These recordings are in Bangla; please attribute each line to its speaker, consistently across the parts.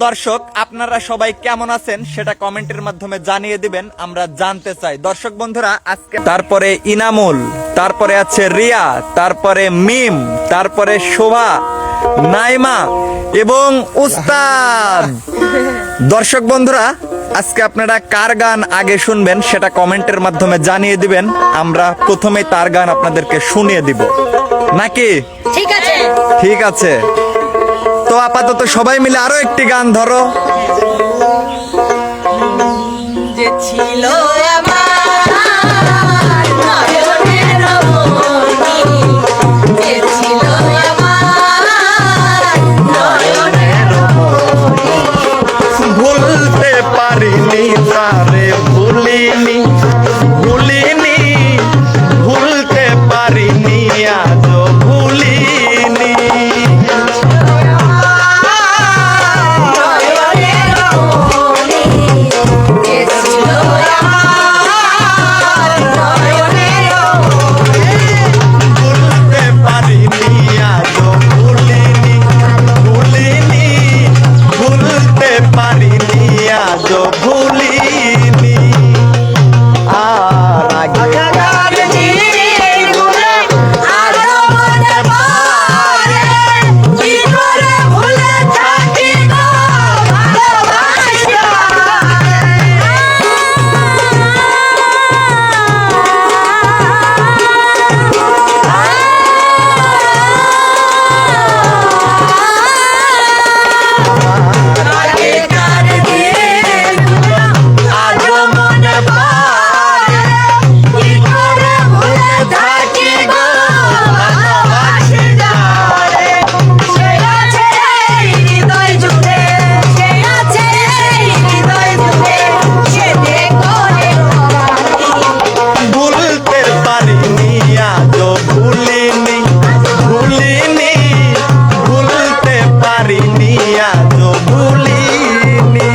Speaker 1: দর্শক, আপনারা সবাই কেমন আছেন সেটা কমেন্টের মাধ্যমে জানিয়ে দিবেন, আমরা জানতে চাই। দর্শক বন্ধুরা, আজকে তারপরে ইনামুল, তারপরে আছে রিয়া, তারপরে মিম, তারপরে শোভা, নাইমা এবং উস্তাদ। দর্শক বন্ধুরা, আজকে আপনারা কার গান আগে শুনবেন সেটা কমেন্টের মাধ্যমে জানিয়ে দিবেন, আমরা প্রথমেই তার গান আপনাদেরকে শুনিয়ে দিব নাকি?
Speaker 2: ঠিক আছে,
Speaker 1: ঠিক আছে। তো আপাতত সবাই মিলে আরো একটি গান ধরো।
Speaker 2: যে ছিল আমার নয়নের মণি, যে ছিল আমার নয়নের মণি,
Speaker 1: ভুলতে পারিনি তারে, ভুলিনি ভুলিনি, ভুলতে পারিনি আজও ভুলিনি।
Speaker 2: যে ছিল আমার নয়নের মণি,
Speaker 1: ভুলতে পারিনি আজও ভুলিনি, ভুলিনি, ভুলতে পারিনি আজও ভুলিনি। আর আগেকার
Speaker 2: দিনগুলো আজও মনে পড়ে, কি করে ভুলে থাকি গো আগেকার দিনগুলো আজও মনে পড়ে, কি করে ভুলে থাকি গো ভালোবাসি যারে। সে আছে এই হৃদয় জুড়ে, সে আছে এই হৃদয় জুড়ে, সে করে
Speaker 1: ভুলতে পারিনি আজও ভুলিনি, ভুলিনি, ভুলতে পারিনি আজও ভুলিনি।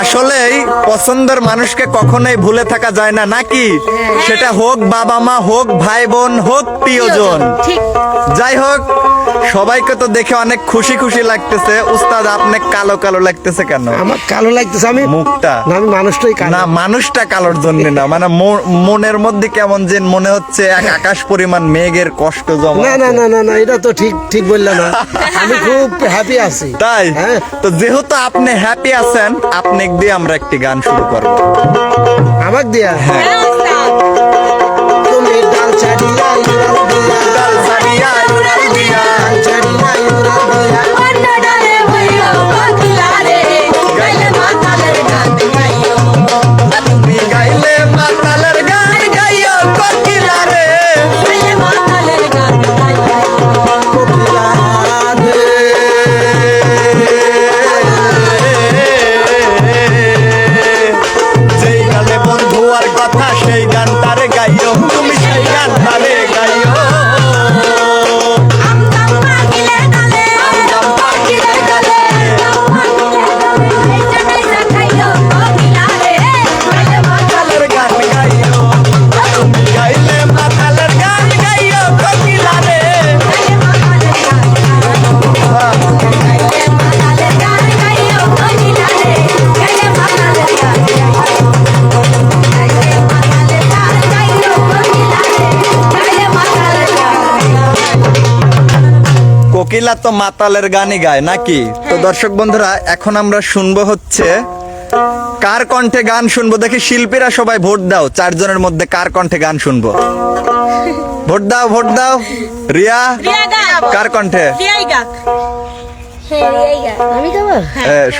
Speaker 1: আসলেই পছন্দের মানুষকে কখনোই ভুলে থাকা যায় না নাকি? সেটা হোক বাবা মা, হোক ভাই বোন, হোক প্রিয়জন।
Speaker 2: ঠিক।
Speaker 1: যাই হোক, সবাইকে তো দেখে অনেক খুশি খুশি লাগতেছে। উস্তাদ, আপনি কালো কালো লাগতেছে কেন?
Speaker 3: আমার কালো লাগতেছে, আমি
Speaker 1: মুখটা
Speaker 3: না, আমি মানুষটাই কালো।
Speaker 1: না, মানুষটা কালোর জন্য না, মানে মনের মধ্যে কেমন যে মনে হচ্ছে এক আকাশ পরিমাণ মেঘের কষ্ট জমা
Speaker 3: না না
Speaker 1: আছে।
Speaker 3: না না না, এটা তো ঠিক ঠিক বললে না। আমি খুব হ্যাপি আছি।
Speaker 1: তাই?
Speaker 3: হ্যাঁ।
Speaker 1: তো যেহেতু আপনি হ্যাপি আছেন, আপনি দিয়ে আমরা একটি গান শুরু করবো।
Speaker 3: আমাক দিয়া
Speaker 1: হ্যাঁ।
Speaker 3: তুমি ডাল ছাড়িয়া উড়াল দিয়া,
Speaker 1: ডাল ছাড়িয়া উড়াল দিয়া,
Speaker 3: ডাল ছাড়িয়া উড়াল দিয়া,
Speaker 2: অন্নদারে হইও বদলারে, গাইলে মাতালের গান গাইও।
Speaker 1: তুমি গাইলে মাতালের গান গাইও কোকিলা রে।
Speaker 2: গাইলে মাতালের গান গাইও।
Speaker 3: কোকিলা রে।
Speaker 1: যেই গানে বন্ধু আর কথা সেই গান তারে গাইও, তুমি সেই গান তারে গাইও।
Speaker 2: আমদাম পাখিলে ডালে, আমদাম পাখিলে ডালে, নাইচা নাইচা খাইও বদলারে, গাইলে মাতালের
Speaker 1: গান গাইও, তুমি গাইলে মাতালের গান গাইও কোকিলা রে।
Speaker 2: গাইলে মাতালের গান গাইও। গাইলে মাতালের গান গাইও বদলারে, গাইলে মাতালের গান গাইও। গাইলে মাতালের গান গাইও বদলারে, গাইলে মাতালের গান গাইও।
Speaker 1: কোকিলা তো মাতালের গানই গায় নাকি? তো দর্শক বন্ধুরা, এখন আমরা শুনবো হচ্ছে কার কণ্ঠে গান শুনবো। দেখি শিল্পীরা সবাই ভোট দাও, চারজনের মধ্যে কার কণ্ঠে গান শুনবো। ভোট দাও, ভোট দাও। রিয়া,
Speaker 2: রিয়া গাক।
Speaker 1: কার কণ্ঠে?
Speaker 2: রিয়াই গাক।
Speaker 4: আমি গাবো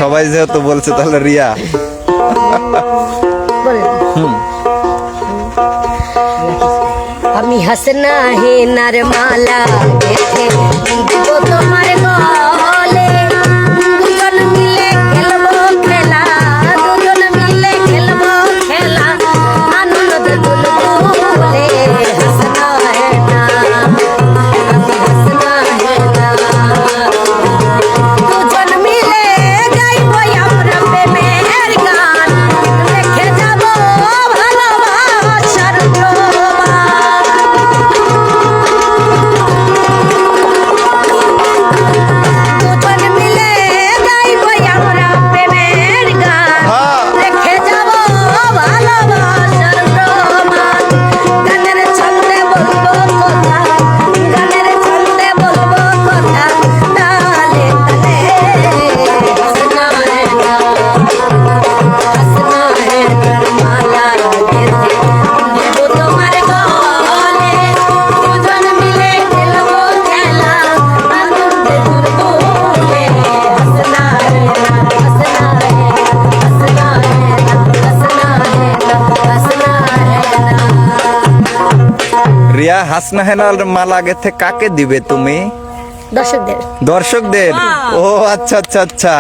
Speaker 1: সবাই যেহেতু বলছে তাহলে রিয়া।
Speaker 4: আমি হাসনা হে নার মালা গেথে দিব তোমার গলে, দুজন মিলে খেলবো খেলা, দুজন মিলে খেলবো খেলা, আনন্দ দুলবুলে হাসনা হে না, আমি হাসনা হে না, দুজন মিলে গাইবো আমরা প্রেমের গান, রেখে যাবো ভালোবাসার প্রমাণ।
Speaker 1: হাসনা হেনার মালা গেথে কাকে দিবে তুমি?
Speaker 4: দর্শকদের।
Speaker 1: দর্শকদের। ও আচ্ছা আচ্ছা আচ্ছা।